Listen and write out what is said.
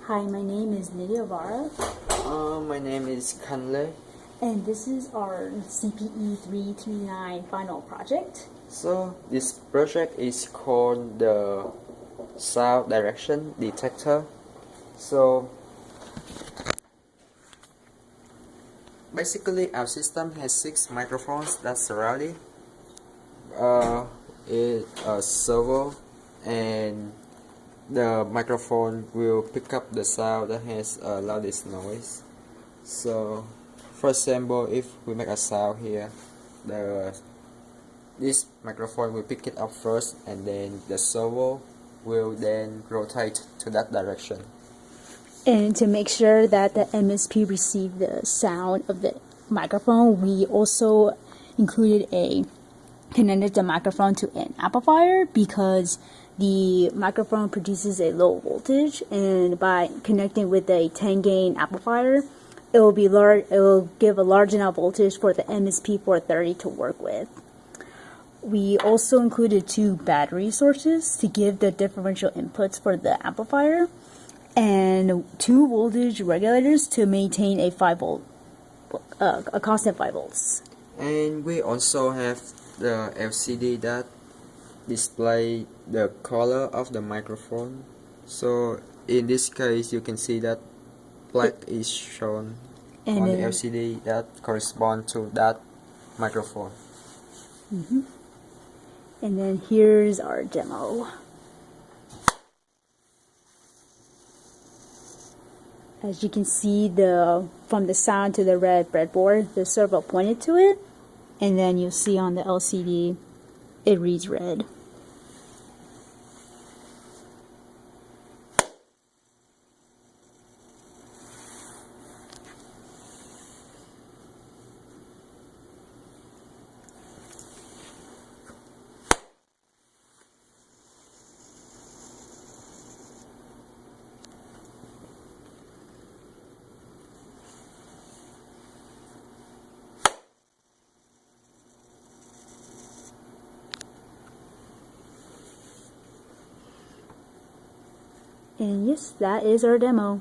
Hi, my name is Nidia Vara. My name is Khanh. And this is our CPE 339 final project. So this project is called the sound direction detector. So basically our system has 6 microphones that surround it. It a servo, and the microphone will pick up the sound that has loudest noise. So for example, if we make a sound here, this microphone will pick it up first, and then the servo will then rotate to that direction. And to make sure that the MSP receive the sound of the microphone, we also connected the microphone to an amplifier because the microphone produces a low voltage, and by connecting with a 10 gain amplifier, it will give a large enough voltage for the MSP 430 to work with. We also included 2 battery sources to give the differential inputs for the amplifier, and 2 voltage regulators to maintain a constant 5 volts. And we also have the LCD that display the color of the microphone. So in this case, you can see that black is shown on the LCD that correspond to that microphone. And then here's our demo. As you can see, from the sound to the red breadboard, the servo pointed to it, and then you'll see on the LCD, it reads red. And yes, that is our demo.